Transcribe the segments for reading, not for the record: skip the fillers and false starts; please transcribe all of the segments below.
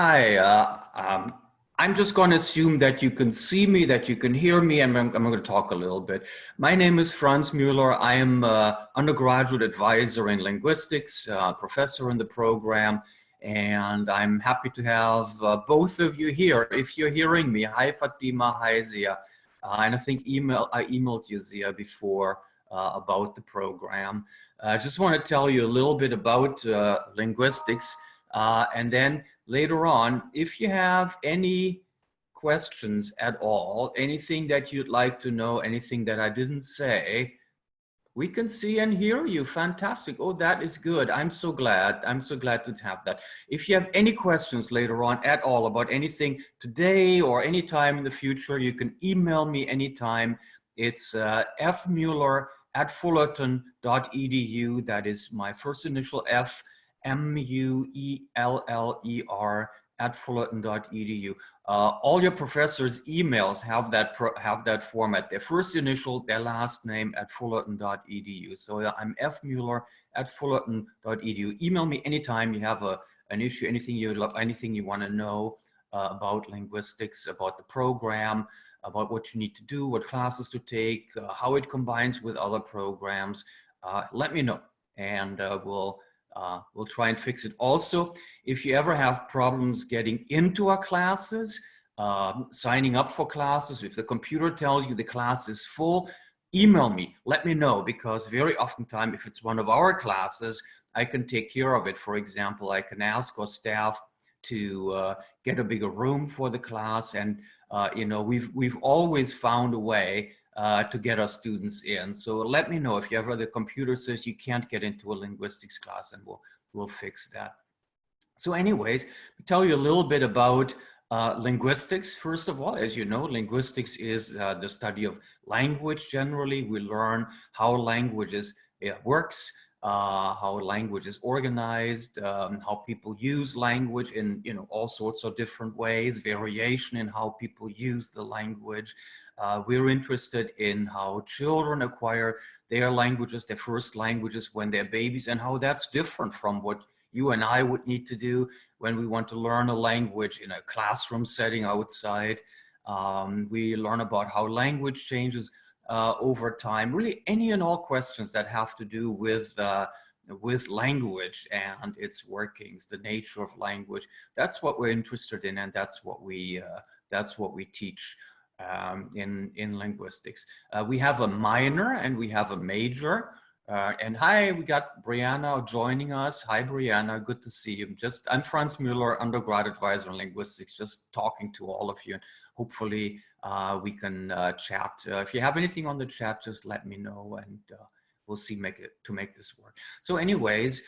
Hi, I'm just going to assume that you can see me, that you can hear me, and I'm going to talk a little bit. My name is Franz Mueller. I am undergraduate advisor in linguistics, professor in the program, and I'm happy to have both of you here. If you're hearing me, hi Fatima, hi Zia. And I think I emailed you, Zia, before about the program. I just want to tell you a little bit about linguistics, and then later on, if you have any questions at all, anything that you'd like to know, anything that I didn't say, we can see and hear you. Fantastic. Oh, that is good. I'm so glad. I'm so glad to have that. If you have any questions later on at all about anything today or anytime in the future, you can email me anytime. It's fmueller@fullerton.edu. That is my first initial F, Mueller @fullerton.edu. All your professors' emails have that format: their first initial, their last name @fullerton.edu. So I'm fmueller@fullerton.edu. Email me anytime you have an issue, anything you want to know about linguistics, about the program, about what you need to do, what classes to take, how it combines with other programs. Let me know, and we'll try and fix it. Also, if you ever have problems getting into our classes, signing up for classes, if the computer tells you the class is full, email me, let me know, because very oftentimes, if it's one of our classes, I can take care of it. For example, I can ask our staff to get a bigger room for the class, and you know, we've always found a way to get our students in. So let me know if you ever the computer says you can't get into a linguistics class, and we'll fix that. So anyways, to tell you a little bit about linguistics. First of all, as you know, linguistics is the study of language. Generally, we learn how languages works, how language is organized, how people use language in all sorts of different ways, variation in how people use the language. We're interested in how children acquire their languages, their first languages when they're babies, and how that's different from what you and I would need to do when we want to learn a language in a classroom setting outside. We learn about how language changes over time. Really, any and all questions that have to do with language and its workings, the nature of language. That's what we're interested in, and that's what we teach in linguistics. We have a minor and we have a major. And hi, we got Brianna joining us. Hi, Brianna, good to see you. I'm Franz Mueller, undergrad advisor in linguistics, just talking to all of you. And hopefully we can chat. If you have anything on the chat, just let me know, and we'll see to make this work. So anyways,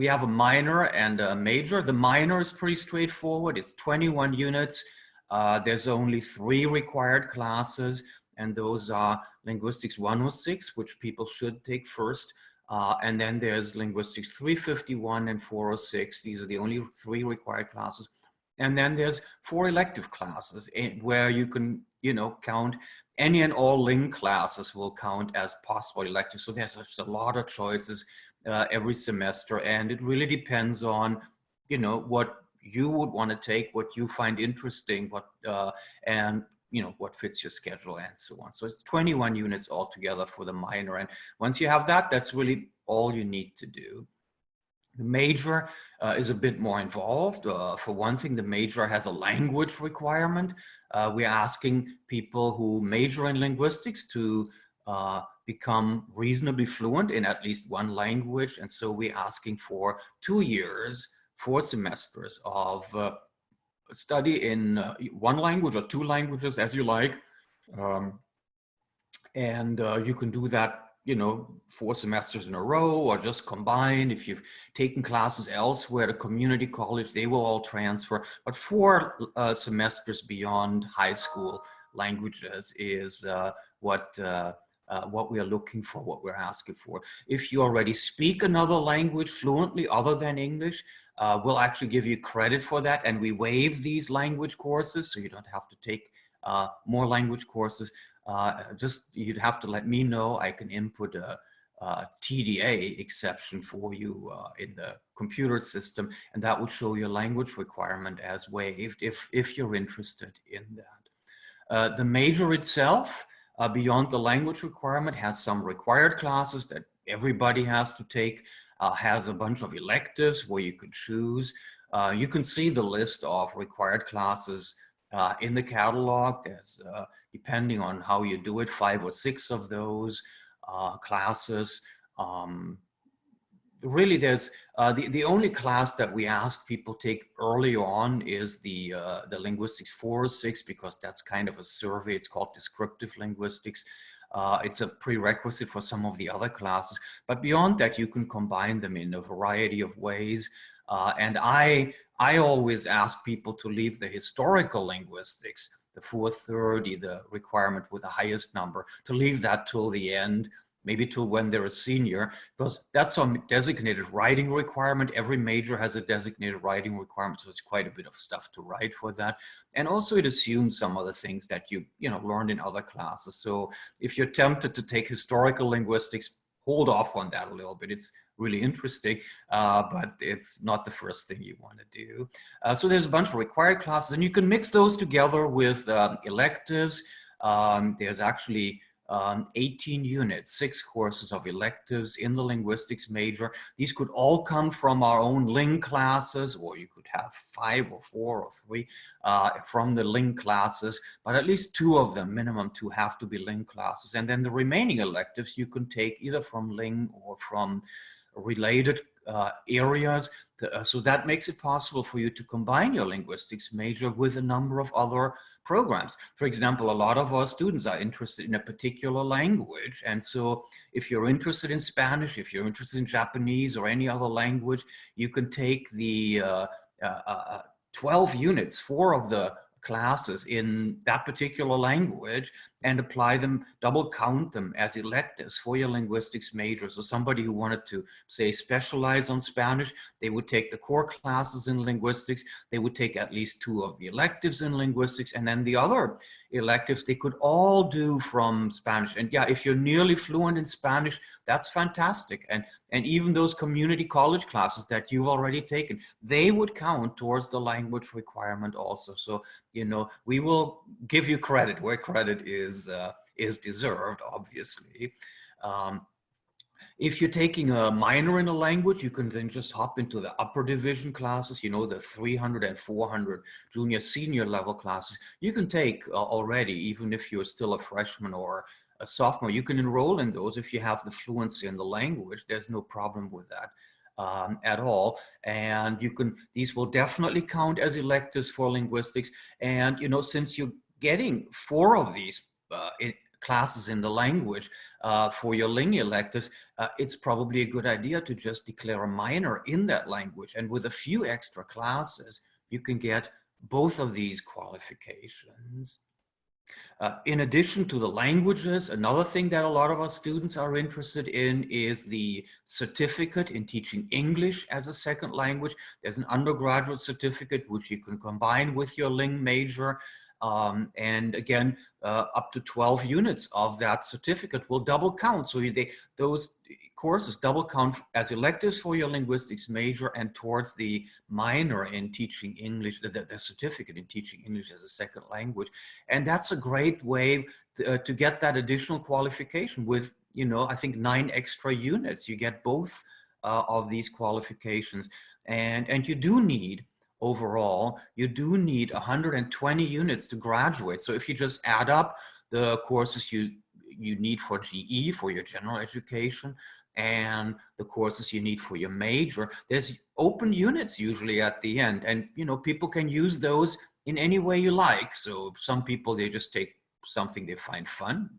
we have a minor and a major. The minor is pretty straightforward. It's 21 units. There's only 3 required classes, and those are Linguistics 106, which people should take first. And then there's Linguistics 351 and 406. These are the only 3 required classes. And then there's 4 elective classes where you can, count any and all Ling classes will count as possible electives. So there's just a lot of choices every semester, and it really depends on, what you would want to take, what you find interesting, and what fits your schedule, and so on. So it's 21 units altogether for the minor. And once you have that, that's really all you need to do. The major is a bit more involved. For one thing, the major has a language requirement. We're asking people who major in linguistics to become reasonably fluent in at least one language. And so we're asking for 2 years, 4 semesters of study in one language or 2 languages, as you like. And you can do that, 4 semesters in a row, or just combine. If you've taken classes elsewhere at a community college, they will all transfer. But 4 semesters beyond high school languages is what we are looking for, what we're asking for. If you already speak another language fluently other than English, we'll actually give you credit for that, and we waive these language courses, so you don't have to take more language courses. You'd have to let me know. I can input a TDA exception for you in the computer system, and that would show your language requirement as waived if you're interested in that. The major itself, beyond the language requirement, has some required classes that everybody has to take, has a bunch of electives where you could choose. You can see the list of required classes in the catalog. There's, depending on how you do it, 5 or 6 of those classes. Really, there's the only class that we ask people take early on is the Linguistics 4 or 6, because that's kind of a survey. It's called descriptive linguistics. It's a prerequisite for some of the other classes, but beyond that, you can combine them in a variety of ways. And I always ask people to leave the historical linguistics, the 430, the requirement with the highest number, to leave that till the end, maybe till when they're a senior, because that's a designated writing requirement. Every major has a designated writing requirement, so it's quite a bit of stuff to write for that. And also it assumes some other things that you learned in other classes. So if you're tempted to take historical linguistics, hold off on that a little bit. It's really interesting, but it's not the first thing you want to do. So there's a bunch of required classes, and you can mix those together with electives. There's actually 18 units, 6 courses of electives in the linguistics major. These could all come from our own Ling classes, or you could have 5 or 4 or 3 from the Ling classes, but at least 2 of them, minimum 2, have to be Ling classes. And then the remaining electives you can take either from Ling or from related areas. So that makes it possible for you to combine your linguistics major with a number of other programs. For example, a lot of our students are interested in a particular language. And so if you're interested in Spanish, if you're interested in Japanese or any other language, you can take the 12 units, 4 of the classes in that particular language and apply them, double count them as electives for your linguistics major. So somebody who wanted to, say, specialize on Spanish, they would take the core classes in linguistics, they would take at least 2 of the electives in linguistics, and then the other electives they could all do from Spanish. And yeah, if you're nearly fluent in Spanish, that's fantastic. And even those community college classes that you've already taken, they would count towards the language requirement also. So, we will give you credit where credit is deserved, obviously. If you're taking a minor in a language, you can then just hop into the upper division classes, the 300 and 400 junior senior level classes. You can take already, even if you're still a freshman or a sophomore, you can enroll in those if you have the fluency in the language. There's no problem with that at all. And these will definitely count as electives for linguistics. And, since you're getting 4 of these classes in the language for your Ling electives, it's probably a good idea to just declare a minor in that language. And with a few extra classes, you can get both of these qualifications. In addition to the languages, another thing that a lot of our students are interested in is the certificate in teaching English as a second language. There's an undergraduate certificate which you can combine with your Ling major. And again, up to 12 units of that certificate will double count. So those courses double count as electives for your linguistics major and towards the minor in teaching English, the certificate in teaching English as a second language. And that's a great way to get that additional qualification with, I think 9 extra units. You get both of these qualifications. And you do need, overall, you do need 120 units to graduate. So if you just add up the courses you need for GE, for your general education, and the courses you need for your major, there's open units usually at the end. And, people can use those in any way you like. So some people, they just take something they find fun,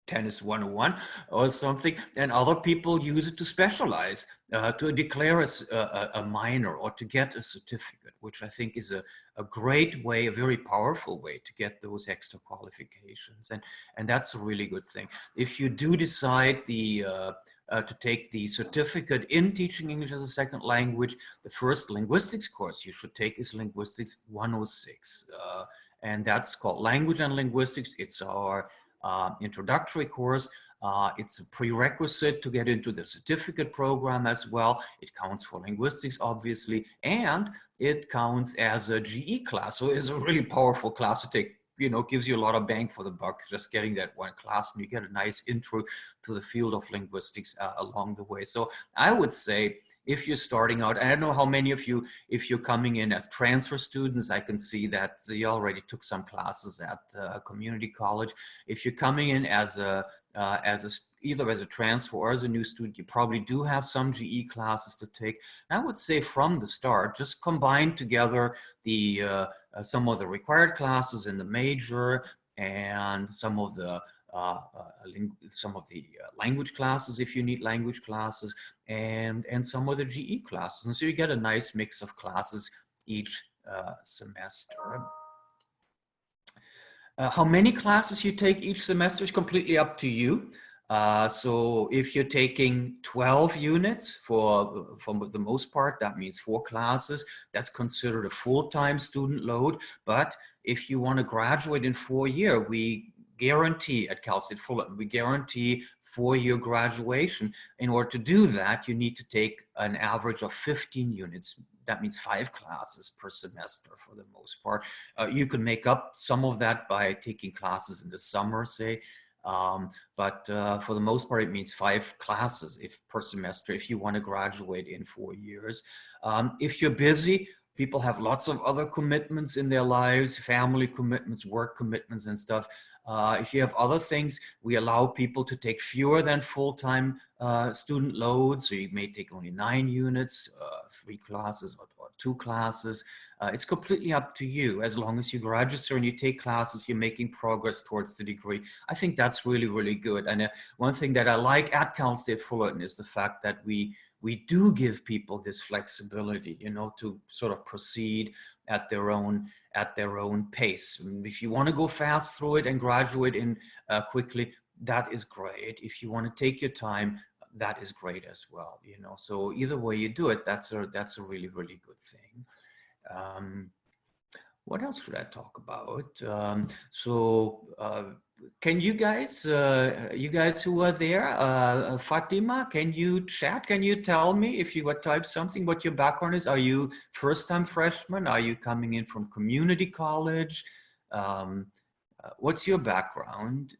Tennis 101 or something, and other people use it to specialize, to declare a minor or to get a certificate, which I think is a great way, a very powerful way to get those extra qualifications. And that's a really good thing. If you do decide to take the certificate in teaching English as a second language, the first linguistics course you should take is Linguistics 106. And that's called Language and Linguistics. It's our introductory course. It's a prerequisite to get into the certificate program as well. It counts for linguistics, obviously, and it counts as a GE class. So it's a really powerful class to take. You know, gives you a lot of bang for the buck just getting that one class, and you get a nice intro to the field of linguistics along the way. So I would say, if you're starting out, I don't know how many of you, if you're coming in as transfer students, I can see that you already took some classes at community college. If you're coming in as either as a transfer or as a new student, you probably do have some GE classes to take. And I would say from the start, just combine together the some of the required classes in the major and some of the language classes if you need language classes, and some of the GE classes. And so you get a nice mix of classes each semester. How many classes you take each semester is completely up to you. So if you're taking 12 units for the most part, that means 4 classes. That's considered a full-time student load. But if you want to graduate in 4 years, we guarantee at Cal State Fullerton, we guarantee 4-year graduation. In order to do that, you need to take an average of 15 units. That means 5 classes per semester for the most part. You can make up some of that by taking classes in the summer, say. But for the most part, it means 5 classes per semester if you want to graduate in 4 years. If you're busy, people have lots of other commitments in their lives, family commitments, work commitments and stuff. If you have other things, we allow people to take fewer than full-time student loads. So you may take only 9 units, 3 classes or 2 classes. It's completely up to you. As long as you register and you take classes, you're making progress towards the degree. I think that's really, really good. And one thing that I like at Cal State Fullerton is the fact that we do give people this flexibility, you know, to sort of proceed at their own pace. If you want to go fast through it and graduate in quickly, that is great. If you want to take your time, that is great as well, you know. So either way you do it, that's a really, really good thing. What else should I talk about? Can you guys who are there, Fatima, can you chat? Can you tell me if you would type something, what your background is? Are you first-time freshman? Are you coming in from community college? What's your background?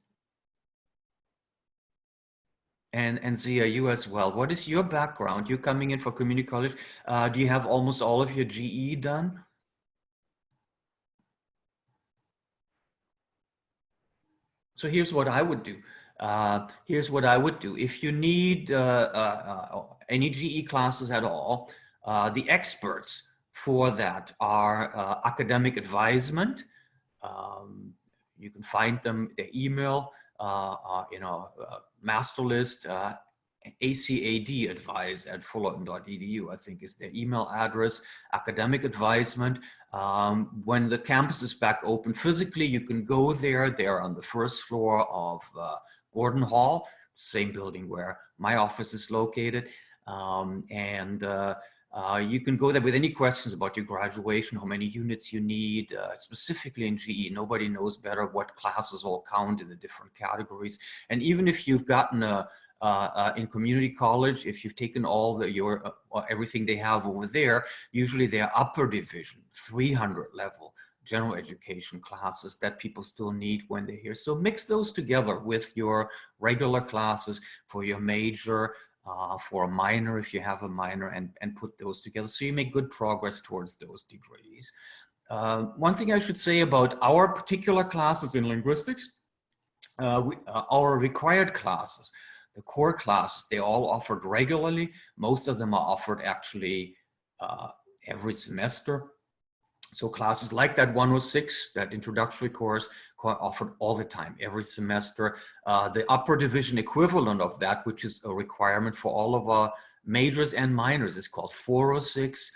And Zia, you as well. What is your background? You're coming in for community college. Do you have almost all of your GE done? So here's what I would do. If you need any GE classes at all, the experts for that are academic advisement. You can find them, their email, master list, acadadvice@fullerton.edu, I think is their email address. Academic advisement. When the campus is back open physically, you can go there. They're on the first floor of Gordon Hall, same building where my office is located. You can go there with any questions about your graduation, how many units you need, specifically in GE. Nobody knows better what classes all count in the different categories. And even if you've gotten in community college, if you've taken all everything they have over there, usually they're upper division, 300 level general education classes that people still need when they're here. So mix those together with your regular classes for your major, for a minor if you have a minor, and put those together so you make good progress towards those degrees. One thing I should say about our particular classes in linguistics, our required classes, the core classes, they're all offered regularly. Most of them are offered actually every semester. So classes like that 106, that introductory course, offered all the time, every semester. The upper division equivalent of that, which is a requirement for all of our majors and minors, is called 406.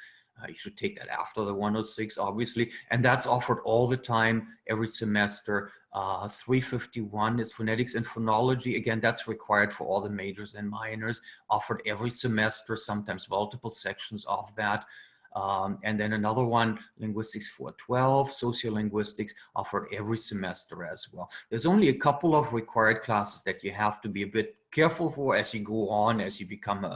You should take that after the 106, obviously. And that's offered all the time, every semester. 351 is phonetics and phonology. Again, that's required for all the majors and minors, offered every semester, sometimes multiple sections of that. And then another one, Linguistics 412, Sociolinguistics, offered every semester as well. There's only a couple of required classes that you have to be a bit careful for as you go on, as you become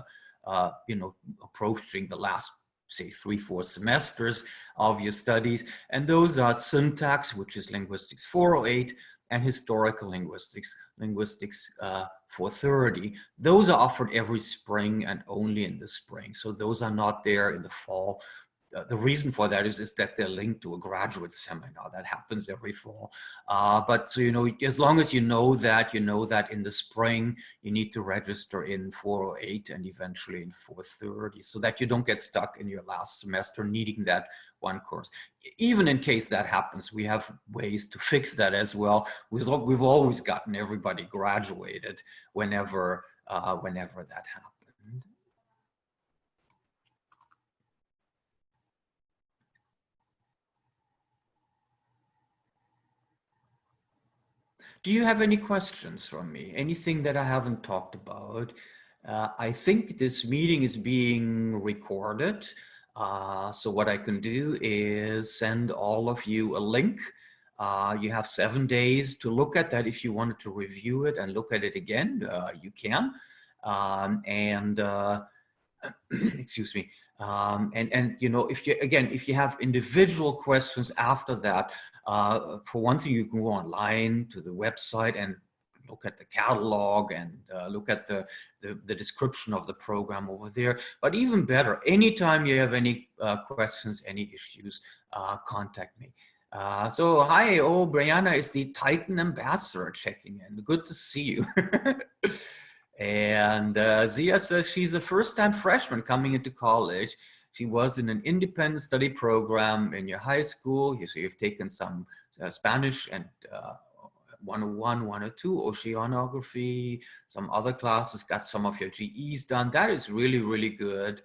approaching the last, say, 3-4 semesters of your studies. And those are syntax, which is Linguistics 408, and historical linguistics, Linguistics 430. Those are offered every spring and only in the spring. So those are not there in the fall. The reason for that is that they're linked to a graduate seminar that happens every fall. But so, as long as you know that in the spring, you need to register in 408 and eventually in 430 so that you don't get stuck in your last semester needing that one course. Even in case that happens, we have ways to fix that as well. We've always gotten everybody graduated whenever that happened. Do you have any questions from me? Anything that I haven't talked about? I think this meeting is being recorded. So what I can do is send all of you a link. You have 7 days to look at that. If you wanted to review it and look at it again, you can. Excuse me. If you have individual questions after that, for one thing, you can go online to the website and look at the catalog and look at the description of the program over there. But even better, anytime you have any questions, any issues, contact me. So hi, Brianna is the Titan ambassador checking in. Good to see you. And Zia says she's a first-time freshman coming into college. She was in an independent study program in your high school. So you've taken some Spanish and 101, 102, oceanography, some other classes, got some of your GEs done. That is really, really good.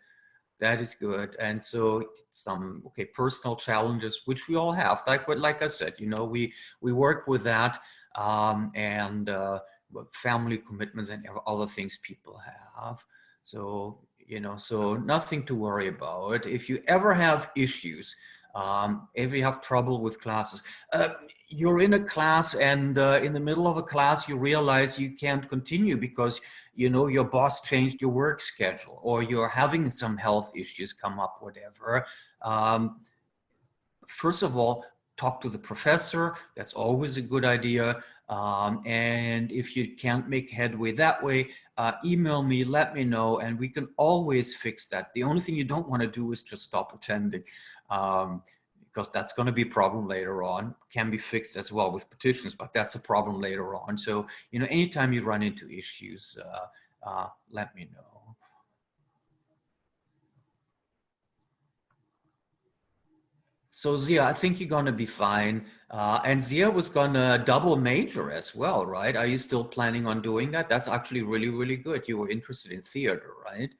That is good. And so some, personal challenges, which we all have. Like I said, we work with that family commitments and other things people have. So, so nothing to worry about. If you ever have issues, if you have trouble with classes, you're in a class and in the middle of a class, you realize you can't continue because, your boss changed your work schedule or you're having some health issues come up, whatever. First of all, talk to the professor. That's always a good idea. And if you can't make headway that way, email me, let me know, and we can always fix that. The only thing you don't want to do is just stop attending, because that's going to be a problem later on. Can be fixed as well with petitions, but that's a problem later on. So, anytime you run into issues, let me know. So Zia, I think you're going to be fine. And Zia was going to double major as well, right? Are you still planning on doing that? That's actually really, really good. You were interested in theater, right?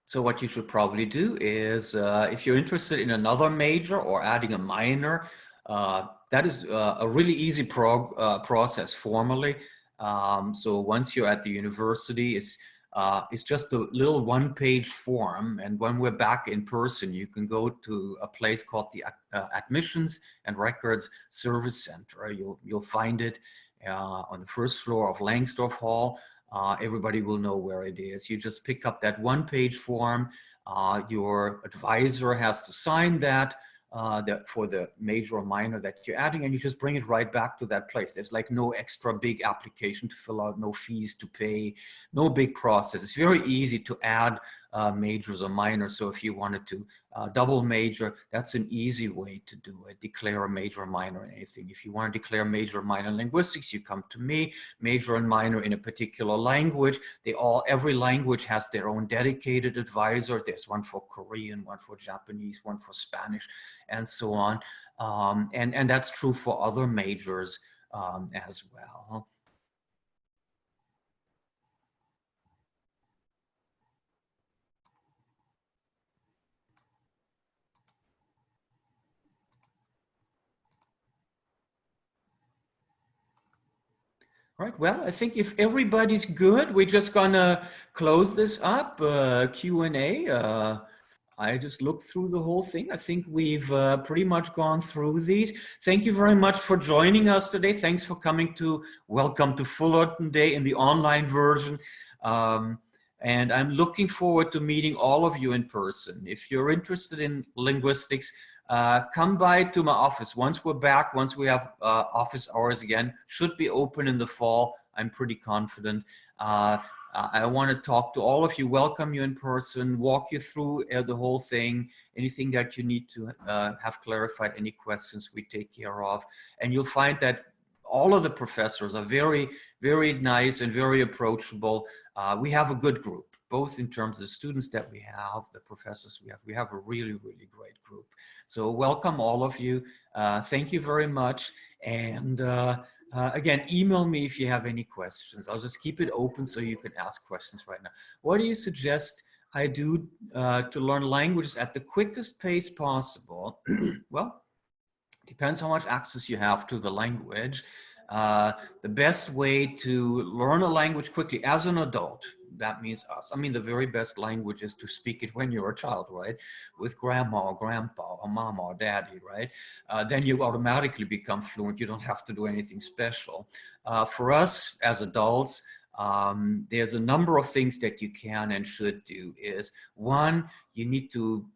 So what you should probably do is, if you're interested in another major or adding a minor, that is a really easy process formally. So once you're at the university, it's just a little one-page form. And when we're back in person, you can go to a place called the Admissions and Records Service Center. You'll find it on the first floor of Langsdorff Hall. Everybody will know where it is. You just pick up that one-page form. Your advisor has to sign that, for the major or minor that you're adding, and you just bring it right back to that place. There's like no extra big application to fill out, no fees to pay, no big process. It's very easy to add majors or minors. So if you wanted to double major, that's an easy way to do it. Declare a major or minor in anything. If you want to declare major or minor in linguistics, you come to me. Major and minor in a particular language. Every language has their own dedicated advisor. There's one for Korean, one for Japanese, one for Spanish, and so on. And that's true for other majors as well. Right. Well, I think if everybody's good, we're just gonna close this up. Q&A. I just looked through the whole thing. I think we've pretty much gone through these. Thank you very much for joining us today. Thanks for coming to Welcome to Fullerton Day in the online version. And I'm looking forward to meeting all of you in person. If you're interested in linguistics, come by to my office. Once we're back, once we have office hours again, should be open in the fall. I'm pretty confident. I want to talk to all of you, welcome you in person, walk you through the whole thing, anything that you need to have clarified, any questions we take care of. And you'll find that all of the professors are very, very nice and very approachable. We have a good group, both in terms of the students that we have, the professors we have. We have a really, really great group. So welcome all of you. Thank you very much. And again, email me if you have any questions. I'll just keep it open so you can ask questions right now. What do you suggest I do to learn languages at the quickest pace possible? Well, depends how much access you have to the language. The best way to learn a language quickly as an adult, that means us. I mean, the very best language is to speak it when you're a child, right? With grandma or grandpa or mama or daddy, right? Then you automatically become fluent. You don't have to do anything special. For us as adults, there's a number of things that you can and should do. Is one, you need to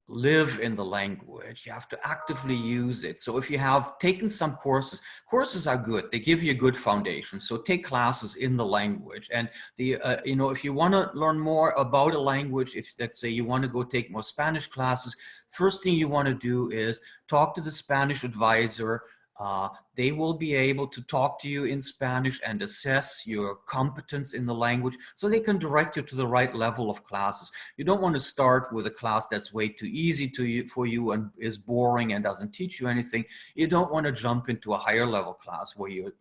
live in the language. You have to actively use it. So if you have taken some courses, courses are good. They give you a good foundation. So take classes in the language. And the if you want to learn more about a language, if let's say you want to go take more Spanish classes, first thing you want to do is talk to the Spanish advisor. They will be able to talk to you in Spanish and assess your competence in the language so they can direct you to the right level of classes. You don't want to start with a class that's way too easy for you and is boring and doesn't teach you anything. You don't want to jump into a higher level class where you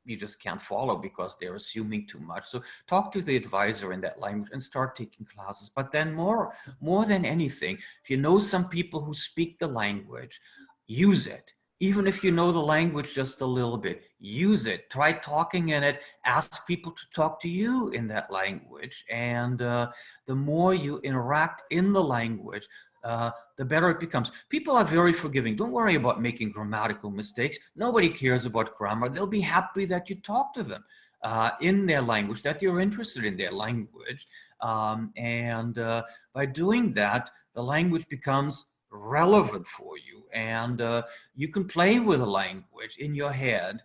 just can't follow because they're assuming too much. So talk to the advisor in that language and start taking classes. But then more than anything, if you know some people who speak the language, use it. Even if you know the language just a little bit, use it. Try talking in it. Ask people to talk to you in that language. And the more you interact in the language, the better it becomes. People are very forgiving. Don't worry about making grammatical mistakes. Nobody cares about grammar. They'll be happy that you talk to them in their language, that you're interested in their language. By doing that, the language becomes relevant for you, and you can play with the language in your head.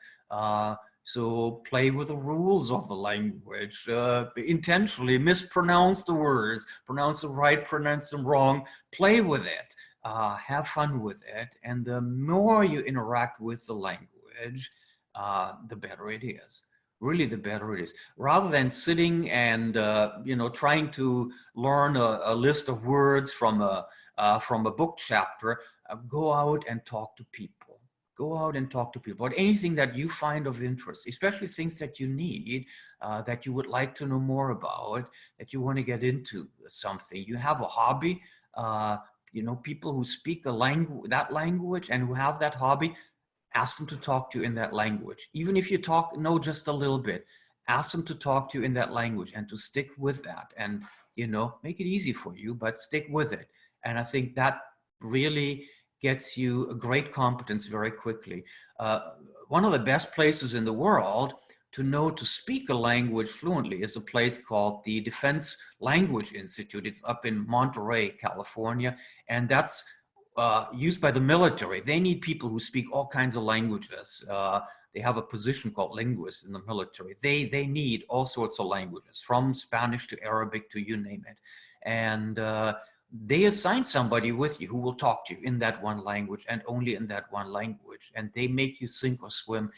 So play with the rules of the language, intentionally mispronounce the words, pronounce them right, pronounce them wrong, play with it, have fun with it. And the more you interact with the language, the better it is. Really, the better it is. Rather than sitting and trying to learn a list of words from a book chapter, go out and talk to people. Go out and talk to people about anything that you find of interest, especially things that you need, that you would like to know more about, that you want to get into something. You have a hobby, people who speak that language and who have that hobby, ask them to talk to you in that language. Even if you know just a little bit, ask them to talk to you in that language and to stick with that and, make it easy for you, but stick with it. And I think that really gets you a great competence very quickly. One of the best places in the world to know to speak a language fluently is a place called the Defense Language Institute. It's up in Monterey, California, and that's used by the military. They need people who speak all kinds of languages. They have a position called linguist in the military. They need all sorts of languages, from Spanish to Arabic to you name it. And they assign somebody with you who will talk to you in that one language and only in that one language. And they make you sink or swim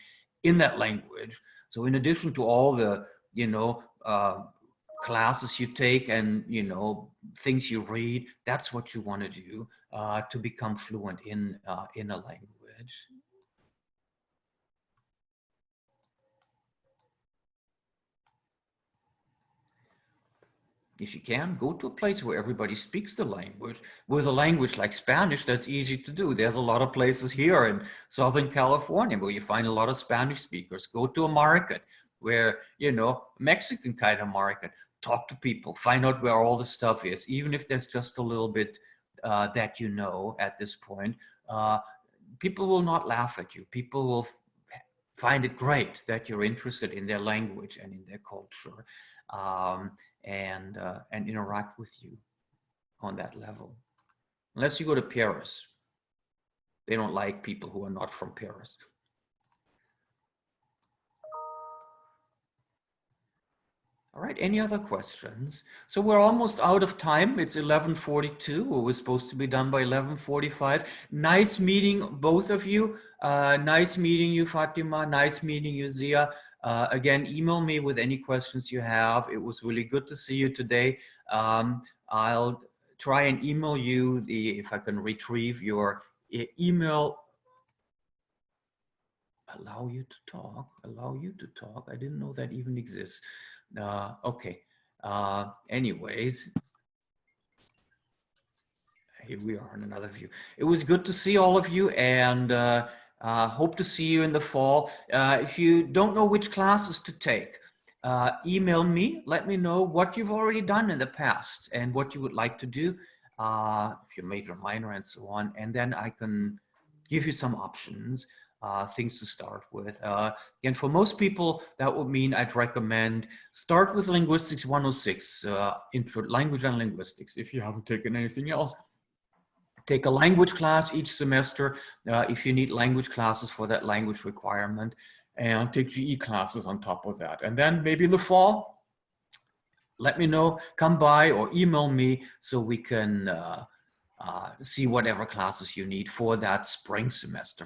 in that language. So in addition to all the, classes you take and, things you read, that's what you want to do to become fluent in a language. If you can, go to a place where everybody speaks the language. With a language like Spanish, that's easy to do. There's a lot of places here in Southern California where you find a lot of Spanish speakers. Go to a market where, you know, Mexican kind of market. Talk to people, find out where all the stuff is, even if there's just a little bit that you know at this point. People will not laugh at you. People will find it great that you're interested in their language and in their culture, and interact with you on that level. Unless you go to Paris, they don't like people who are not from Paris. All right, any other questions? So we're almost out of time. It's 11:42. We were supposed to be done by 11:45. Nice meeting both of you. Nice meeting you, Fatima. Nice meeting you, Zia. Again, email me with any questions you have. It was really good to see you today. I'll try and email you if I can retrieve your email. Allow you to talk. Allow you to talk. I didn't know that even exists. Okay. Anyways, here we are in another view. It was good to see all of you, and hope to see you in the fall. If you don't know which classes to take, email me. Let me know what you've already done in the past and what you would like to do, if you're major, minor, and so on. And then I can give you some options. Things to start with. And for most people, that would mean I'd recommend start with Linguistics 106, Intro Language and Linguistics, if you haven't taken anything else. Take a language class each semester if you need language classes for that language requirement, and take GE classes on top of that. And then maybe in the fall, let me know, come by or email me so we can see whatever classes you need for that spring semester.